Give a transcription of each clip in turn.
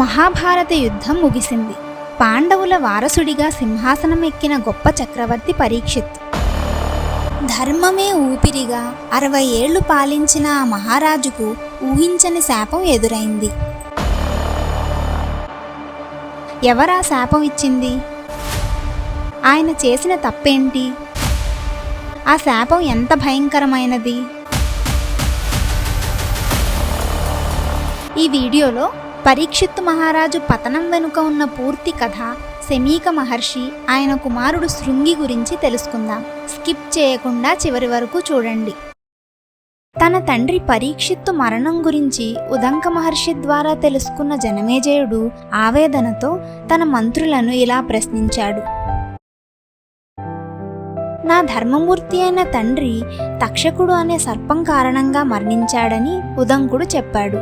మహాభారత యుద్ధం ముగిసింది. పాండవుల వారసుడిగా సింహాసనం ఎక్కిన గొప్ప చక్రవర్తి పరీక్షిత్. ధర్మమే ఊపిరిగా 60 ఏళ్లు పాలించిన ఆ మహారాజుకు ఊహించని శాపం ఎదురైంది. ఎవరా శాపం ఇచ్చింది? ఆయన చేసిన తప్పేంటి? ఆ శాపం ఎంత భయంకరమైనది? ఈ వీడియోలో పరీక్షిత్తు మహారాజు పతనం వెనుక ఉన్న పూర్తి కథ, శమీక మహర్షి, ఆయన కుమారుడు శృంగి గురించి తెలుసుకుందాం. స్కిప్ చేయకుండా చివరి వరకు చూడండి. తన తండ్రి పరీక్షిత్తు మరణం గురించి ఉదంక మహర్షి ద్వారా తెలుసుకున్న జనమేజయుడు ఆవేదనతో తన మంత్రులను ఇలా ప్రశ్నించాడు. నా ధర్మమూర్తి అయిన తండ్రి తక్షకుడు అనే సర్పం కారణంగా మరణించాడని ఉదంకుడు చెప్పాడు.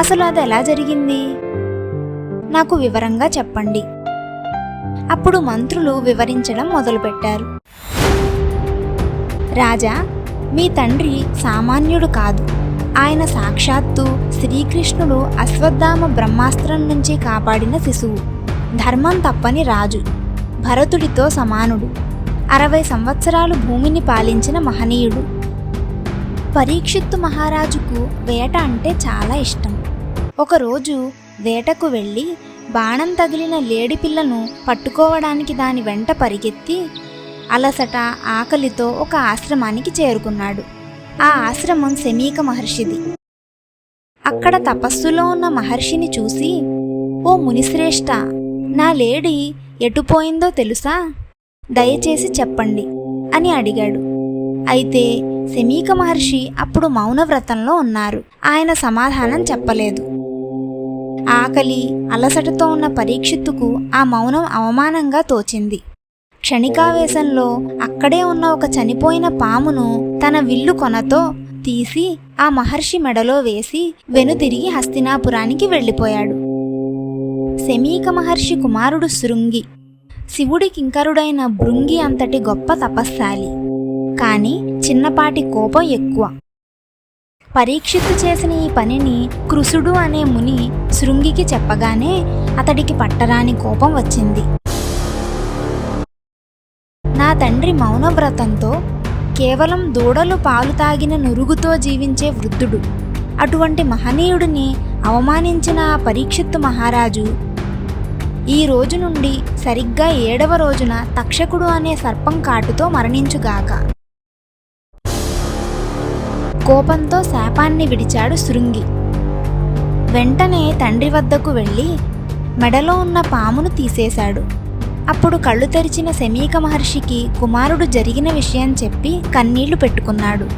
అసలు అది ఎలా జరిగింది? నాకు వివరంగా చెప్పండి. అప్పుడు మంత్రులు వివరించడం మొదలుపెట్టారు. రాజా, మీ తండ్రి సామాన్యుడు కాదు. ఆయన సాక్షాత్తు శ్రీకృష్ణుడు అశ్వత్థామ బ్రహ్మాస్త్రం నుంచి కాపాడిన శిశువు. ధర్మం తప్పని రాజు. భరతుడితో సమానుడు. 60 సంవత్సరాలు భూమిని పాలించిన మహనీయుడు. పరీక్షిత్తు మహారాజుకు వేట అంటే చాలా ఇష్టం. ఒకరోజు వేటకు వెళ్ళి బాణం తగిలిన లేడిపిల్లను పట్టుకోవడానికి దాని వెంట పరిగెత్తి అలసట, ఆకలితో ఒక ఆశ్రమానికి చేరుకున్నాడు. ఆ ఆశ్రమం శమీక మహర్షిది. అక్కడ తపస్సులో ఉన్న మహర్షిని చూసి, ఓ మునిశ్రేష్ఠ, నా లేడి ఎటుపోయిందో తెలుసా? దయచేసి చెప్పండి అని అడిగాడు. అయితే శమీక మహర్షి అప్పుడు మౌనవ్రతంలో ఉన్నారు. ఆయన సమాధానం చెప్పలేదు. ఆకలి, అలసటతో ఉన్న పరీక్షిత్తుకు ఆ మౌనం అవమానంగా తోచింది. క్షణికావేశంలో అక్కడే ఉన్న ఒక చనిపోయిన పామును తన విల్లు కొనతో తీసి ఆ మహర్షి మెడలో వేసి వెనుతిరిగి హస్తినాపురానికి వెళ్ళిపోయాడు. శమీక మహర్షి కుమారుడు శృంగి శివుడి కింకరుడైన భృంగి అంతటి గొప్ప తపస్శాలి. కాని చిన్నపాటి కోపం ఎక్కువ. పరీక్షిత్తు చేసిన ఈ పనిని కృసుడు అనే ముని శృంగికి చెప్పగానే అతడికి పట్టరాని కోపం వచ్చింది. నా తండ్రి మౌనవ్రతంతో కేవలం దూడలు పాలు తాగిన నురుగుతో జీవించే వృద్ధుడు. అటువంటి మహనీయుడిని అవమానించిన ఆ పరీక్షిత్తు మహారాజు ఈ రోజు నుండి సరిగ్గా 7వ రోజున తక్షకుడు అనే సర్పం కాటుతో మరణించుగాక. కోపంతో శాపాన్ని విడిచాడు శృంగి. వెంటనే తండ్రి వద్దకు వెళ్ళి మెడలో ఉన్న పామును తీసేశాడు. అప్పుడు కళ్ళు తెరిచిన శమీక మహర్షికి కుమారుడు జరిగిన విషయం చెప్పి కన్నీళ్లు పెట్టుకున్నాడు.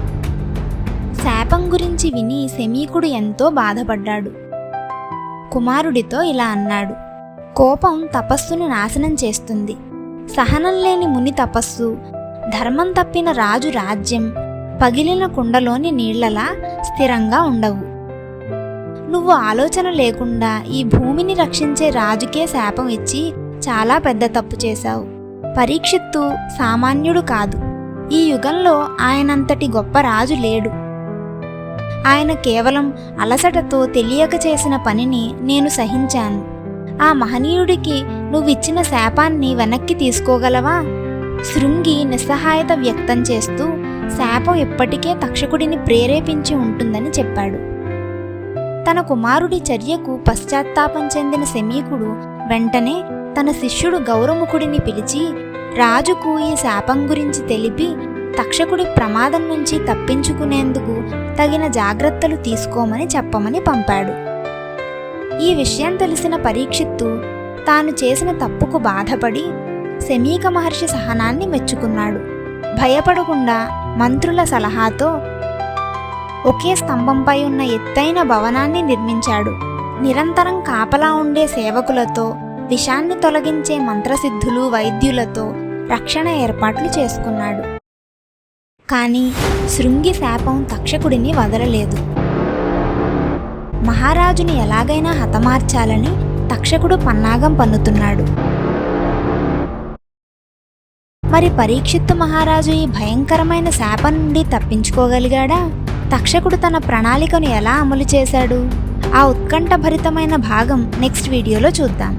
శాపం గురించి విని శమీకుడు ఎంతో బాధపడ్డాడు. కుమారుడితో ఇలా అన్నాడు. కోపం తపస్సును నాశనం చేస్తుంది. సహనం లేని ముని తపస్సు, ధర్మం తప్పిన రాజు రాజ్యం పగిలిన కుండలోని నీళ్లలా స్థిరంగా ఉండవు. నువ్వు ఆలోచన లేకుండా ఈ భూమిని రక్షించే రాజుకే శాపం ఇచ్చి చాలా పెద్ద తప్పు చేశావు. పరీక్షిత్తు సామాన్యుడు కాదు. ఈ యుగంలో ఆయనంతటి గొప్ప రాజు లేడు. ఆయన కేవలం అలసటతో తెలియక చేసిన పనిని నేను సహించాను. ఆ మహనీయుడికి నువ్విచ్చిన శాపాన్ని వెనక్కి తీసుకోగలవా? శృంగి నిస్సహాయత వ్యక్తం చేస్తూ శాపం ఎప్పటికే తక్షకుడిని ప్రేరేపించి ఉంటుందని చెప్పాడు. తన కుమారుడి చర్యకు పశ్చాత్తాపం చెందిన శమీకుడు వెంటనే తన శిష్యుడు గౌరముఖుడిని పిలిచి రాజుకు ఈ శాపం గురించి తెలిపి తక్షకుడి ప్రమాదం నుంచి తప్పించుకునేందుకు తగిన జాగ్రత్తలు తీసుకోమని చెప్పమని పంపాడు. ఈ విషయం తెలిసిన పరీక్షిత్తు తాను చేసిన తప్పుకు బాధపడి శమీక మహర్షి సహనాన్ని మెచ్చుకున్నాడు. భయపడకుండా మంత్రుల సలహాతో ఒకే స్తంభంపై ఉన్న ఎత్తైన భవనాన్ని నిర్మించాడు. నిరంతరం కాపలా ఉండే సేవకులతో, విషాన్ని తొలగించే మంత్రసిద్ధులు, వైద్యులతో రక్షణ ఏర్పాట్లు చేసుకున్నాడు. కానీ శృంగి శాపం తక్షకుడిని వదలలేదు. మహారాజుని ఎలాగైనా హతమార్చాలని తక్షకుడు పన్నాగం పన్నుతున్నాడు. మరి పరీక్షిత్తు మహారాజు ఈ భయంకరమైన శాపం నుండి తప్పించుకోగలిగాడా? తక్షకుడు తన ప్రణాళికను ఎలా అమలు చేశాడు? ఆ ఉత్కంఠభరితమైన భాగం నెక్స్ట్ వీడియోలో చూద్దాం.